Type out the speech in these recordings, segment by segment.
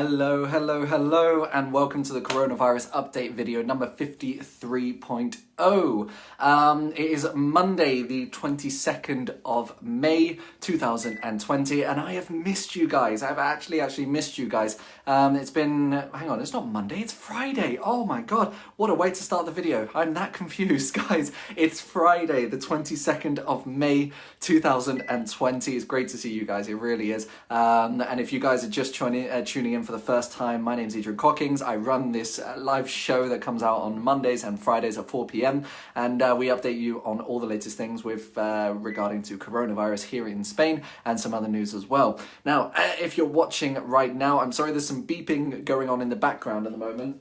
Hello, hello, hello, and welcome to the coronavirus update video number 53.0. It is Monday, the 22nd of May, 2020, and I have missed you guys. I've actually missed you guys. It's been, hang on, it's not Monday, it's Friday. Oh my God, what a way to start the video. I'm that confused, guys. It's Friday, the 22nd of May, 2020. It's great to see you guys, it really is. And if you guys are just tuning in for the first time, my name's Adrian Cockings. I run this live show that comes out on Mondays and Fridays at 4 p.m. and we update you on all the latest things with regarding to coronavirus here in Spain and some other news as well. Now, if you're watching right now, I'm sorry there's some beeping going on in the background at the moment.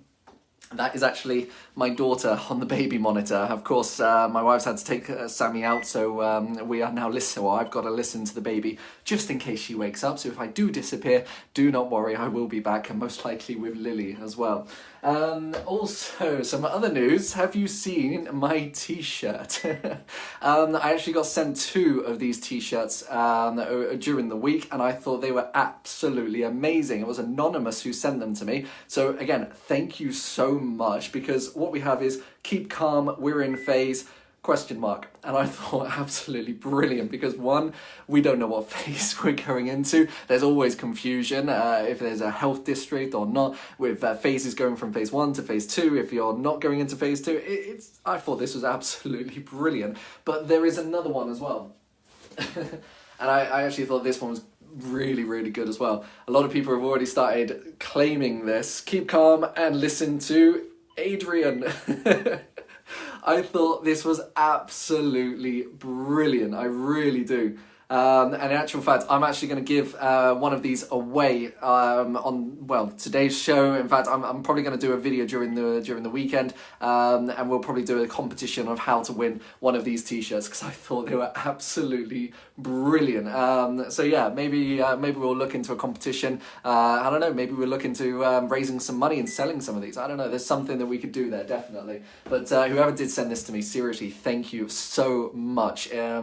That is actually my daughter on the baby monitor. Of course, my wife's had to take Sammy out, so we are now listening. Well, I've got to listen to the baby just in case she wakes up. So if I do disappear, do not worry, I will be back, and most likely with Lily as well. Also, some other news. Have you seen my t-shirt? I actually got sent 2 of these t-shirts during the week, and I thought they were absolutely amazing. It was anonymous who sent them to me. So again, thank you so much, because what we have is keep calm, we're in phase, ? And I thought absolutely brilliant, because one, we don't know what phase we're going into. There's always confusion if there's a health district or not, with phases going from phase 1 to phase 2. If you're not going into phase 2, I thought this was absolutely brilliant. But there is another one as well. And I actually thought this one was really, really good as well. A lot of people have already started claiming this. Keep calm and listen to Adrian. I thought this was absolutely brilliant. I really do. And in actual fact, I'm actually going to give one of these away on, well, today's show. In fact, I'm probably going to do a video during the weekend, and we'll probably do a competition of how to win one of these t-shirts, because I thought they were absolutely brilliant. So yeah, maybe we'll look into a competition. I don't know, maybe we'll look into raising some money and selling some of these. I don't know, there's something that we could do there, definitely. But whoever did send this to me, seriously, thank you so much. There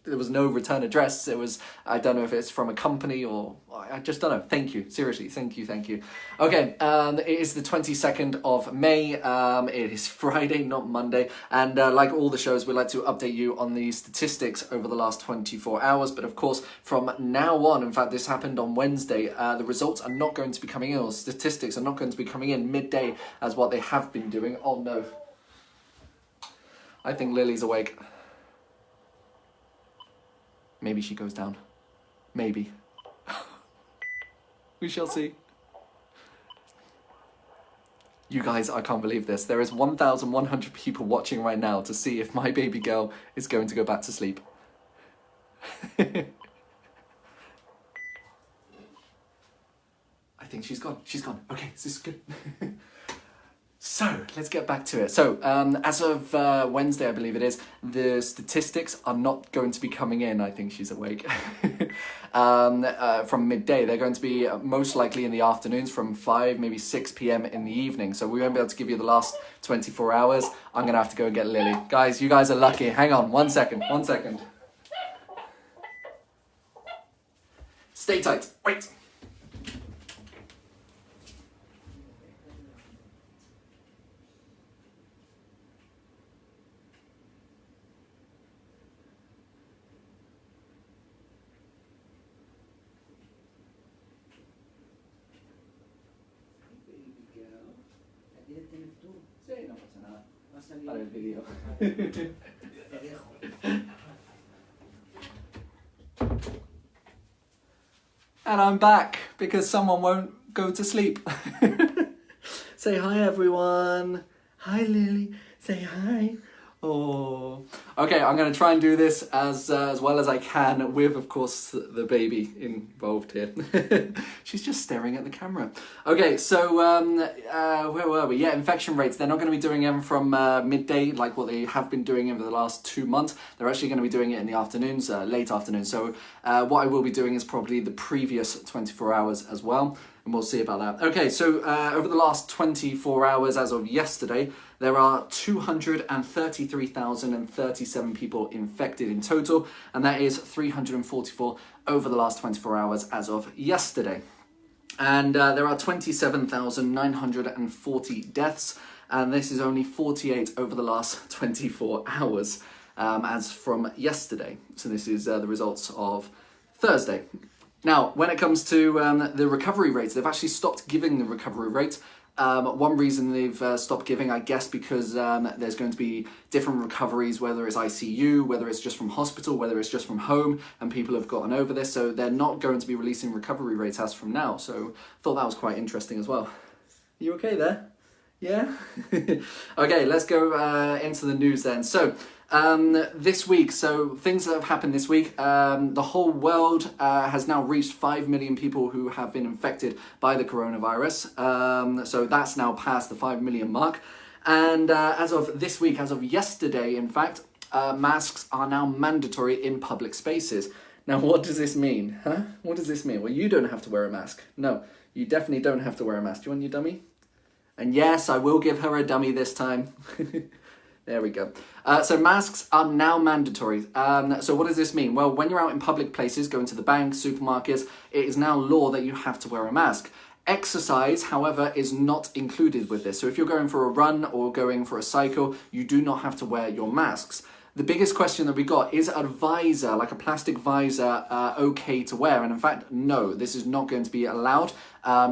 was no return address. It was, I don't know if it's from a company or I just don't know. Thank you, seriously, thank you. Okay, it is the 22nd of May. It is Friday, not Monday, and like all the shows, we like to update you on the statistics over the last 24 hours. But of course, from now on, in fact, this happened on Wednesday, the results are not going to be coming in, or statistics are not going to be coming in midday as what they have been doing. Oh no, I think Lily's awake. Maybe she goes down. Maybe. We shall see. You guys, I can't believe this. There is 1,100 people watching right now to see if my baby girl is going to go back to sleep. I think she's gone. She's gone. Okay, this is good. So, let's get back to it. So, as of Wednesday, I believe it is, the statistics are not going to be coming in. I think she's awake. From midday. They're going to be most likely in the afternoons from 5, maybe 6 p.m. in the evening. So we won't be able to give you the last 24 hours. I'm going to have to go and get Lily. Guys, you guys are lucky. Hang on, 1 second. Stay tight. Wait. Para el video. And I'm back because someone won't go to sleep. Say hi, everyone. Hi, Lily. Say hi. Oh. Okay, I'm going to try and do this as well as I can with, of course, the baby involved here. She's just staring at the camera. Okay, so where were we? Yeah, infection rates. They're not going to be doing them from midday like what they have been doing over the last 2 months. They're actually going to be doing it in the afternoons, late afternoon. So what I will be doing is probably the previous 24 hours as well. And we'll see about that. Okay, so over the last 24 hours as of yesterday, there are 233,037 people infected in total, and that is 344 over the last 24 hours as of yesterday. And there are 27,940 deaths, and this is only 48 over the last 24 hours as from yesterday. So this is the results of Thursday. Now, when it comes to the recovery rates, they've actually stopped giving the recovery rate. One reason they've stopped giving, I guess, because there's going to be different recoveries, whether it's ICU, whether it's just from hospital, whether it's just from home, and people have gotten over this, so they're not going to be releasing recovery rates as from now. So I thought that was quite interesting as well. You okay there? Yeah? Okay, let's go into the news then. So, this week, so things that have happened this week, the whole world has now reached 5 million people who have been infected by the coronavirus. So that's now past the 5 million mark. And as of this week, as of yesterday, in fact, masks are now mandatory in public spaces. Now, what does this mean? Huh? What does this mean? Well, you don't have to wear a mask. No, you definitely don't have to wear a mask. Do you want your dummy? And yes, I will give her a dummy this time. There we go. So masks are now mandatory. So what does this mean? Well, when you're out in public places, going to the bank, supermarkets, it is now law that you have to wear a mask. Exercise, however, is not included with this. So if you're going for a run or going for a cycle, you do not have to wear your masks. The biggest question that we got, is a visor, like a plastic visor, okay to wear? And in fact, no, this is not going to be allowed.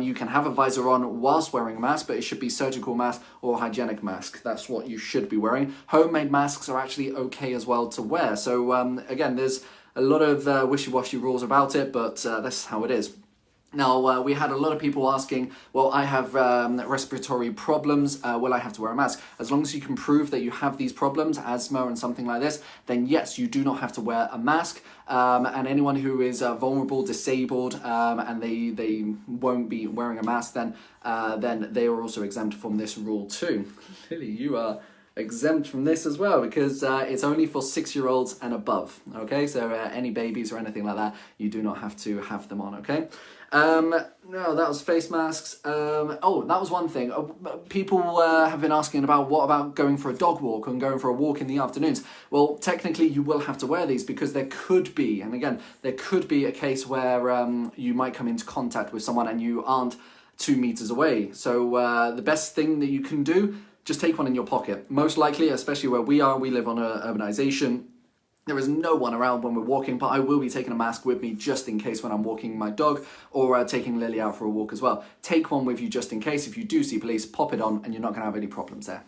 You can have a visor on whilst wearing a mask, but it should be surgical mask or hygienic mask. That's what you should be wearing. Homemade masks are actually okay as well to wear. So again, there's a lot of wishy-washy rules about it, but that's how it is. Now, we had a lot of people asking, well, I have respiratory problems, will I have to wear a mask? As long as you can prove that you have these problems, asthma and something like this, then yes, you do not have to wear a mask. And anyone who is vulnerable, disabled, and they won't be wearing a mask, then they are also exempt from this rule too. Lily, you are exempt from this as well, because it's only for 6-year-olds and above, okay? So any babies or anything like that, you do not have to have them on, okay? No, that was face masks. Oh, that was one thing. People have been asking about, what about going for a dog walk and going for a walk in the afternoons? Well, technically you will have to wear these, because there could be, and again, there could be a case where you might come into contact with someone and you aren't 2 meters away. So the best thing that you can do, just take one in your pocket. Most likely, especially where we live on an urbanization, there is no one around when we're walking, but I will be taking a mask with me just in case when I'm walking my dog, or taking Lily out for a walk as well. Take one with you just in case. If you do see police, pop it on and you're not going to have any problems there.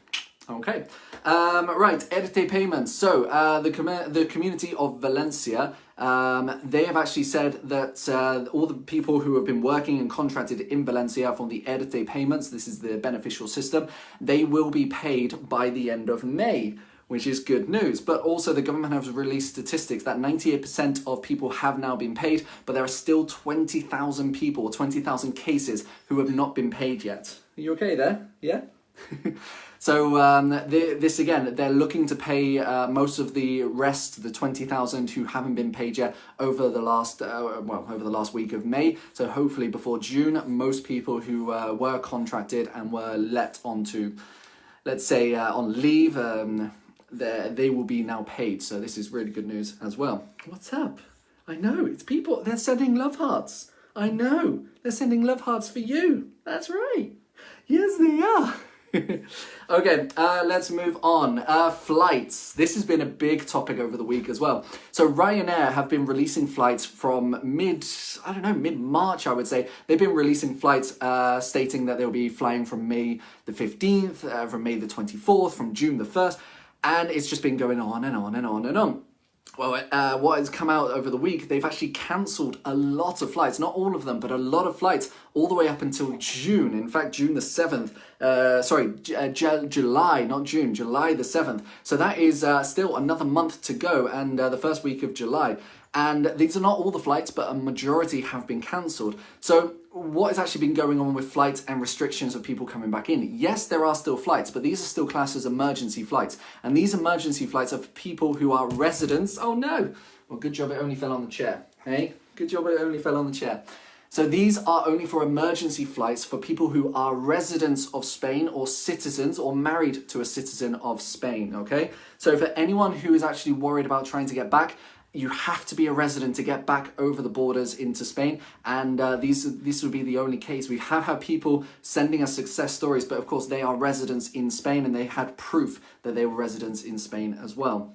Okay, right, ERTE payments. So the community of Valencia, they have actually said that all the people who have been working and contracted in Valencia for the ERTE payments, this is the beneficial system, they will be paid by the end of May, which is good news. But also the government has released statistics that 98% of people have now been paid, but there are still 20,000 people, 20,000 cases who have not been paid yet. Are you okay there? Yeah? So this again, they're looking to pay most of the rest, the 20,000 who haven't been paid yet, over the last over the last week of May. So hopefully before June, most people who were contracted and were let onto, let's say, on leave, they will be now paid. So this is really good news as well. What's up? I know, it's people. They're sending love hearts. I know, they're sending love hearts for you. That's right. Yes, they are. Okay, let's move on. Flights. This has been a big topic over the week as well. So Ryanair have been releasing flights from mid-March, I would say. They've been releasing flights stating that they'll be flying from May the 15th, from May the 24th, from June the 1st, and it's just been going on and on and on and on. Well, what has come out over the week, they've actually cancelled a lot of flights, not all of them, but a lot of flights, all the way up until June. In fact, June the 7th, July, not June, July the 7th. So that is still another month to go, and the first week of July. And these are not all the flights, but a majority have been cancelled. So what has actually been going on with flights and restrictions of people coming back in? Yes, there are still flights, but these are still classed as emergency flights. And these emergency flights are for people who are residents. Oh no! Well, good job it only fell on the chair. Hey? Good job it only fell on the chair. So these are only for emergency flights for people who are residents of Spain or citizens or married to a citizen of Spain, okay? So for anyone who is actually worried about trying to get back, you have to be a resident to get back over the borders into Spain, and this would be the only case. We have had people sending us success stories, but of course they are residents in Spain and they had proof that they were residents in Spain as well.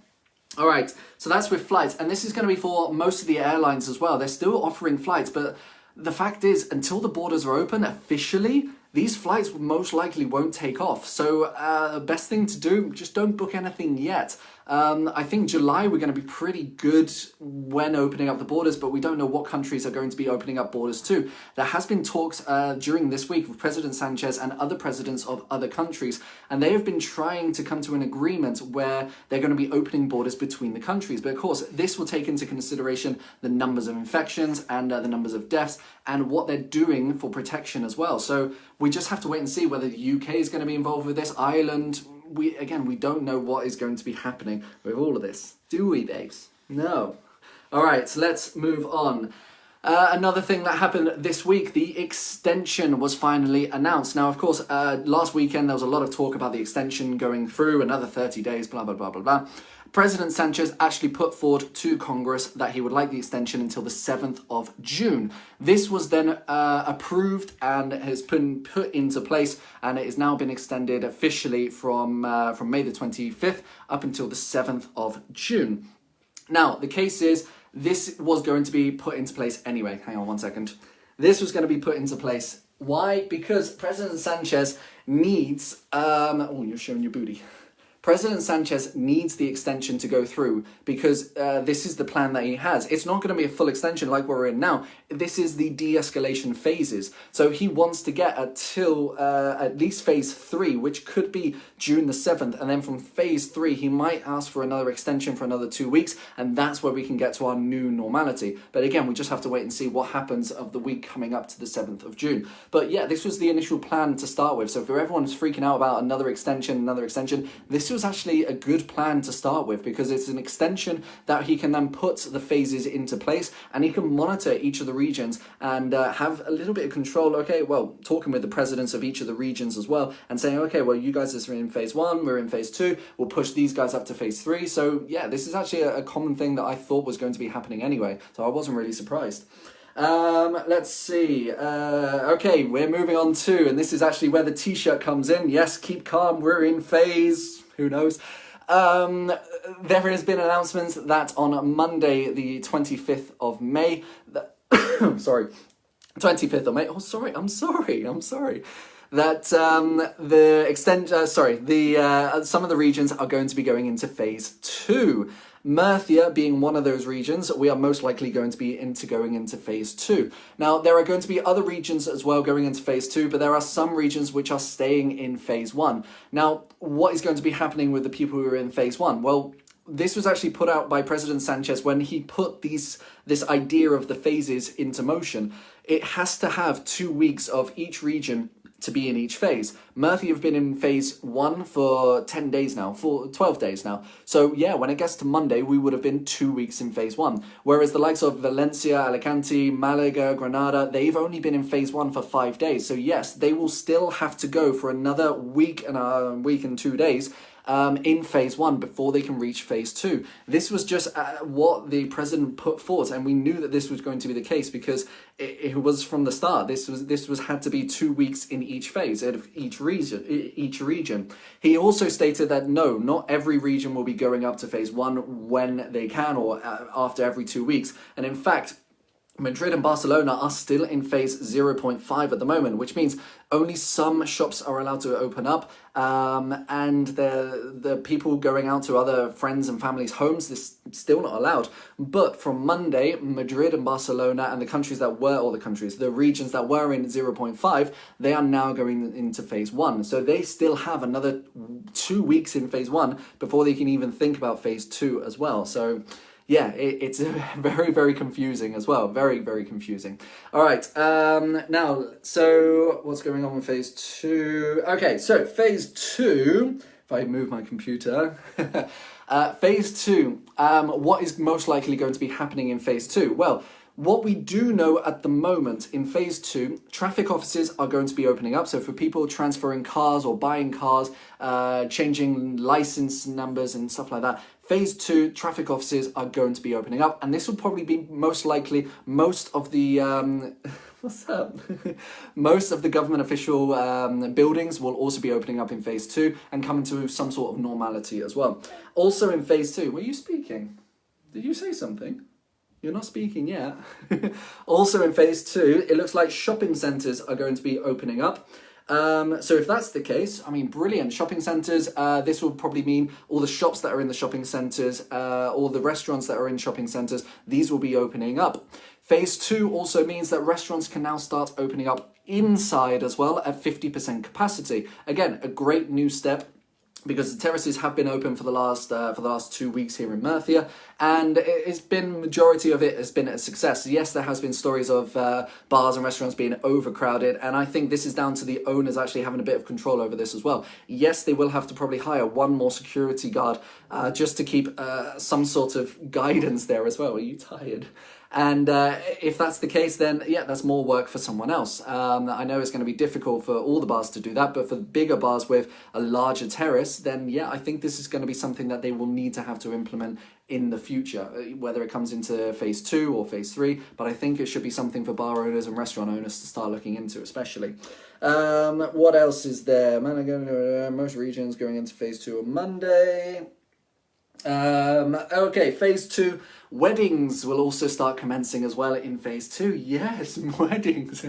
All right, so that's with flights, and this is going to be for most of the airlines as well. They're still offering flights, but the fact is, until the borders are open officially, these flights most likely won't take off. So best thing to do, just don't book anything yet. I think July we're going to be pretty good when opening up the borders, but we don't know what countries are going to be opening up borders to. There has been talks during this week with President Sanchez and other presidents of other countries, and they have been trying to come to an agreement where they're going to be opening borders between the countries. But of course, this will take into consideration the numbers of infections and the numbers of deaths and what they're doing for protection as well. So we just have to wait and see whether the UK is going to be involved with this. Ireland, we don't know what is going to be happening with all of this. Do we, babes? No. All right, so let's move on. Another thing that happened this week, the extension was finally announced. Now, of course, last weekend there was a lot of talk about the extension going through, another 30 days, blah, blah, blah, blah, blah. President Sanchez actually put forward to Congress that he would like the extension until the 7th of June. This was then approved and has been put into place, and it has now been extended officially from May the 25th up until the 7th of June. Now, the case is, this was going to be put into place anyway. Hang on one second. This was going to be put into place. Why? Because President Sanchez needs... oh, you're showing your booty. President Sanchez needs the extension to go through because this is the plan that he has. It's not going to be a full extension like we're in now. This is the de-escalation phases. So he wants to get until at least phase 3, which could be June the 7th. And then from phase 3, he might ask for another extension for another 2 weeks. And that's where we can get to our new normality. But again, we just have to wait and see what happens of the week coming up to the 7th of June. But yeah, this was the initial plan to start with. So for everyone who's freaking out about another extension, this was actually a good plan to start with because it's an extension that he can then put the phases into place and he can monitor each of the regions and have a little bit of control. Okay, well, talking with the presidents of each of the regions as well and saying, okay, well, you guys are in phase 1, we're in phase 2, we'll push these guys up to phase 3. So yeah, this is actually a common thing that I thought was going to be happening anyway. So I wasn't really surprised. Let's see. Okay, we're moving on to, and this is actually where the t-shirt comes in. Yes, keep calm, we're in phase, who knows? There has been announcements that on Monday, the 25th of May, sorry, 25th of May, oh, sorry, I'm sorry. That the extent, some of the regions are going to be going into phase 2. Murcia being one of those regions, we are most likely going to be going into phase 2. Now, there are going to be other regions as well going into phase 2, but there are some regions which are staying in phase 1. Now, what is going to be happening with the people who are in phase 1? Well, this was actually put out by President Sanchez when he put this idea of the phases into motion. It has to have 2 weeks of each region to be in each phase. Murcia have been in phase 1 for 10 days now, for 12 days now. So yeah, when it gets to Monday, we would have been 2 weeks in phase 1. Whereas the likes of Valencia, Alicante, Malaga, Granada, they've only been in phase 1 for 5 days. So yes, they will still have to go for another week and 2 days in phase 1 before they can reach phase 2. This was just what the president put forth, and we knew that this was going to be the case because it was from the start. This was had to be 2 weeks in each phase of each region. He also stated that no, not every region will be going up to phase 1 when they can or after every 2 weeks. And in fact, Madrid and Barcelona are still in phase 0.5 at the moment, which means only some shops are allowed to open up, and the people going out to other friends and families' homes, this is still not allowed. But from Monday, Madrid and Barcelona and the regions that were in 0.5, they are now going into phase 1. So they still have another 2 weeks in phase 1 before they can even think about phase 2 as well. So yeah, it's very, very confusing as well. Very, very confusing. All right, now, so what's going on with phase 2? Okay, so phase 2, if I move my computer, phase 2, what is most likely going to be happening in phase 2? Well, What we do know at the moment in phase 2, traffic offices are going to be opening up. So for people transferring cars or buying cars, changing license numbers and stuff like that, phase 2 traffic offices are going to be opening up, and this will probably be most likely most of the what's up? Most of the government official buildings will also be opening up in phase 2 and coming to some sort of normality as well. Also in phase 2, were you speaking? Did you say something? You're not speaking yet. Also in phase 2, it looks like shopping centres are going to be opening up. So if that's the case, I mean, brilliant. Shopping centres, this will probably mean all the shops that are in the shopping centres, all the restaurants that are in shopping centres, these will be opening up. Phase 2 also means that restaurants can now start opening up inside as well at 50% capacity. Again, a great new step, because the terraces have been open for the last 2 weeks here in Murcia, and it's been, majority of it has been a success. Yes, there has been stories of bars and restaurants being overcrowded, and I think this is down to the owners actually having a bit of control over this as well. Yes, they will have to probably hire one more security guard just to keep some sort of guidance there as well. Are you tired? And if that's the case, then yeah, that's more work for someone else. I know it's going to be difficult for all the bars to do that, but for the bigger bars with a larger terrace, then yeah, I think this is going to be something that they will need to have to implement in the future, whether it comes into phase 2 or phase 3, but I think it should be something for bar owners and restaurant owners to start looking into, especially. What else is there? Most regions going into phase 2 on Monday. Okay, phase 2, weddings will also start commencing as well in phase 2. Yes, weddings.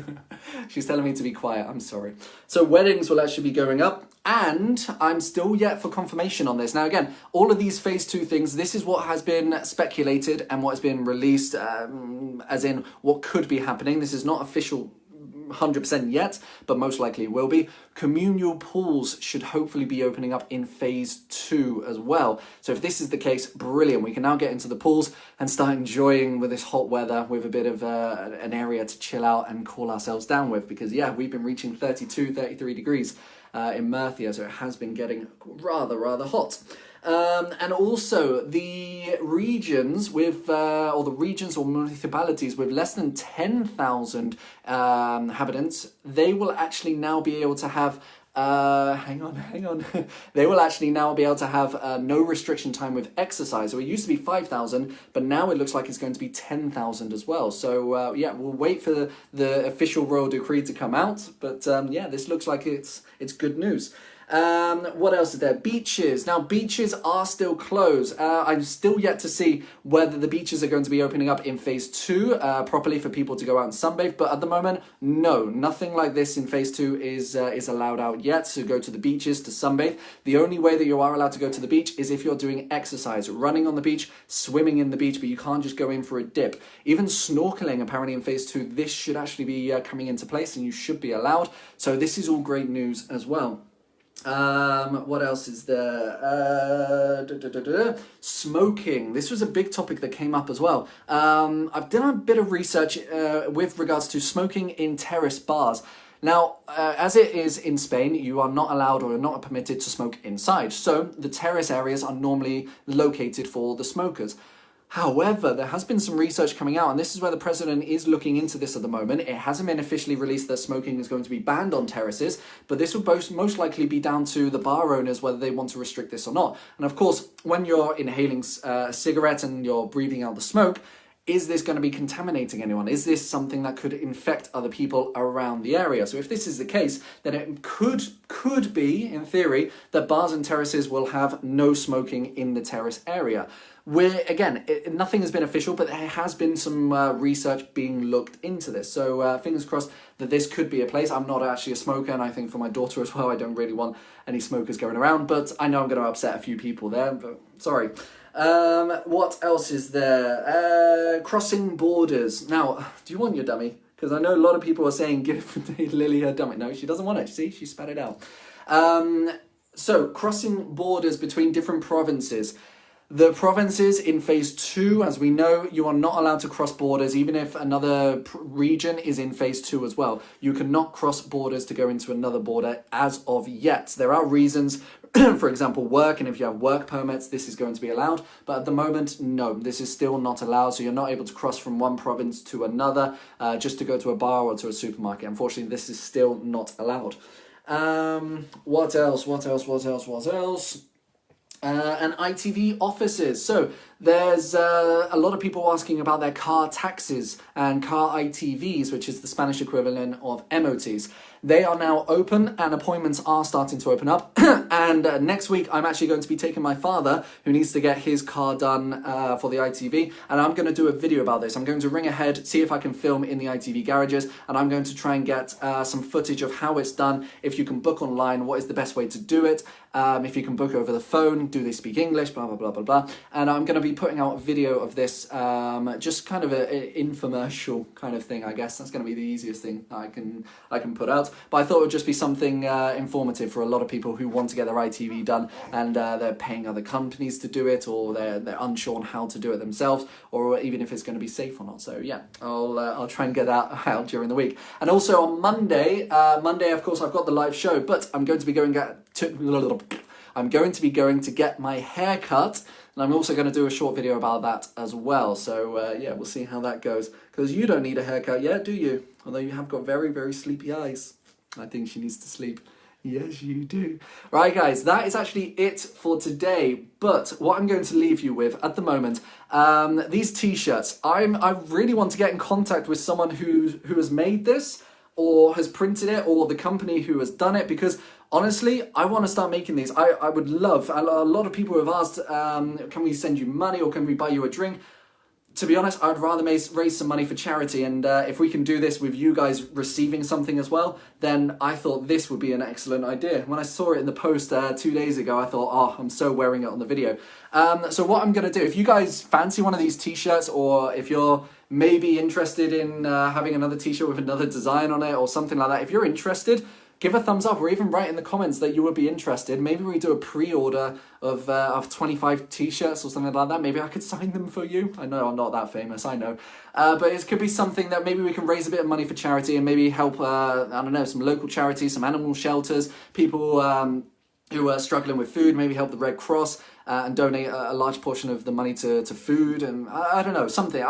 She's telling me to be quiet, I'm sorry. So weddings will actually be going up, and I'm still yet for confirmation on this. Now again, all of these phase 2 things, this is what has been speculated and what has been released, as in what could be happening. This is not official 100% yet, but most likely it will be. Communal pools should hopefully be opening up in phase 2 as well. So if this is the case, brilliant. We can now get into the pools and start enjoying with this hot weather with a bit of an area to chill out and cool ourselves down with, because yeah, we've been reaching 32, 33 degrees in Murcia, so it has been getting rather hot. And also the regions with, or the regions or municipalities with less than 10,000 inhabitants, they will actually now be able to have, hang on. They will actually now be able to have no restriction time with exercise. So it used to be 5,000, but now it looks like it's going to be 10,000 as well. So yeah, we'll wait for the official royal decree to come out. But yeah, this looks like it's good news. What else is there? Beaches. Now, beaches are still closed. I'm still yet to see whether the beaches are going to be opening up in phase 2 properly for people to go out and sunbathe. But at the moment, no, nothing like this in phase 2 is allowed out yet to go to the beaches to sunbathe. The only way that you are allowed to go to the beach is if you're doing exercise, running on the beach, swimming in the beach, but you can't just go in for a dip. Even snorkeling, apparently in phase 2, this should actually be coming into place, and you should be allowed. So this is all great news as well. What else is there? Smoking. This was a big topic that came up as well. I've done a bit of research with regards to smoking in terrace bars. Now, as it is in Spain, you are not allowed or not permitted to smoke inside. So the terrace areas are normally located for the smokers. However, there has been some research coming out, and this is where the president is looking into this at the moment. It hasn't been officially released that smoking is going to be banned on terraces, but this will most likely be down to the bar owners whether they want to restrict this or not. And of course, when you're inhaling a cigarette and you're breathing out the smoke, is this going to be contaminating anyone? Is this something that could infect other people around the area? So if this is the case, then it could be, in theory, that bars and terraces will have no smoking in the terrace area. Where, again, nothing has been official, but there has been some research being looked into this. So fingers crossed that this could be a place. I'm not actually a smoker, and I think for my daughter as well, I don't really want any smokers going around, but I know I'm going to upset a few people there, but sorry. What else is there? Crossing borders. Now, do you want your dummy? Because I know a lot of people are saying, give Lily her dummy. No, she doesn't want it. See, she spat it out. So, crossing borders between different provinces. The provinces in phase 2, as we know, you are not allowed to cross borders, even if another region is in phase 2 as well. You cannot cross borders to go into another border as of yet. There are reasons, for example, work, and if you have work permits, this is going to be allowed. But at the moment, no, this is still not allowed. So you're not able to cross from one province to another just to go to a bar or to a supermarket. Unfortunately, this is still not allowed. What else? And ITV offices. So there's a lot of people asking about their car taxes and car ITVs, which is the Spanish equivalent of MOTs. They are now open and appointments are starting to open up. And next week, I'm actually going to be taking my father, who needs to get his car done for the ITV. And I'm going to do a video about this. I'm going to ring ahead, see if I can film in the ITV garages. And I'm going to try and get some footage of how it's done. If you can book online, what is the best way to do it? If you can book over the phone, do they speak English, blah, blah, blah, blah, blah. And I'm going to be putting out a video of this, just kind of an infomercial kind of thing, I guess. That's going to be the easiest thing I can put out. But I thought it would just be something informative for a lot of people who want to get their ITV done and they're paying other companies to do it, or they're unsure on how to do it themselves, or even if it's going to be safe or not. So yeah, I'll try and get that out during the week. And also on Monday, of course, I've got the live show, but I'm going to be going to get my hair cut, and I'm also going to do a short video about that as well. So yeah, we'll see how that goes, because you don't need a haircut yet, do you? Although you have got very, very sleepy eyes. I think she needs to sleep. Yes, you do. Right, guys, that is actually it for today. But what I'm going to leave you with at the moment, these t-shirts, I really want to get in contact with someone who has made this, or has printed it, or the company who has done it, because honestly, I want to start making these. I would love, a lot of people have asked, can we send you money or can we buy you a drink? To be honest, I'd rather raise some money for charity, and if we can do this with you guys receiving something as well, then I thought this would be an excellent idea. When I saw it in the post 2 days ago, I thought, oh, I'm so wearing it on the video. So what I'm going to do, if you guys fancy one of these t-shirts, or if you're maybe interested in having another t-shirt with another design on it or something like that, if you're interested, give a thumbs up, or even write in the comments that you would be interested. Maybe we do a pre-order of 25 t-shirts or something like that. Maybe I could sign them for you. I know I'm not that famous, I know. But it could be something that maybe we can raise a bit of money for charity and maybe help, I don't know, some local charities, some animal shelters, people who are struggling with food, maybe help the Red Cross and donate a large portion of the money to food, and I don't know, something.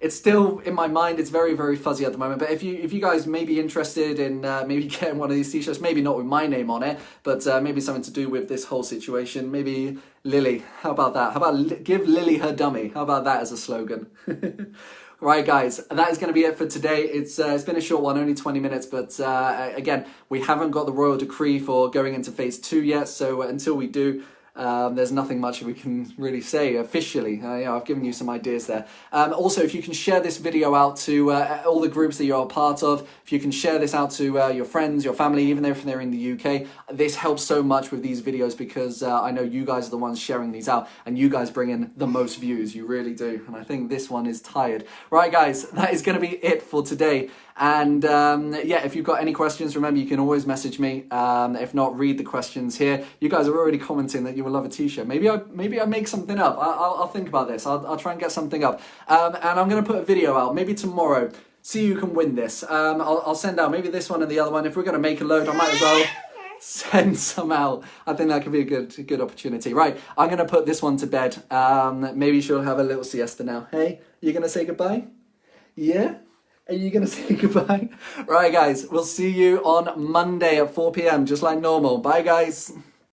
It's still in my mind, it's very, very fuzzy at the moment, but if you guys may be interested in maybe getting one of these t-shirts, maybe not with my name on it, but maybe something to do with this whole situation, maybe Lily, how about that? How about give Lily her dummy? How about that as a slogan? Right, guys, that is going to be it for today. It's been a short one, only 20 minutes, but again, we haven't got the royal decree for going into phase 2 yet, so until we do, there's nothing much we can really say officially. I've given you some ideas there. Also, if you can share this video out to all the groups that you're a part of, if you can share this out to your friends, your family, even if they're in the UK, this helps so much with these videos, because I know you guys are the ones sharing these out, and you guys bring in the most views. You really do. And I think this one is tired. Right, guys, that is going to be it for today. And yeah, if you've got any questions, remember you can always message me. If not, read the questions here. You guys are already commenting that you will love a t-shirt. Maybe I make something up. I'll think about this. I'll try and get something up. And I'm going to put a video out maybe tomorrow. See who can win this. I'll send out maybe this one and the other one. If we're going to make a load, I might as well send some out. I think that could be a good opportunity. Right, I'm going to put this one to bed. Maybe she'll have a little siesta now. Hey, you going to say goodbye? Yeah? Are you going to say goodbye? Right, guys, we'll see you on Monday at 4 p.m, just like normal. Bye, guys.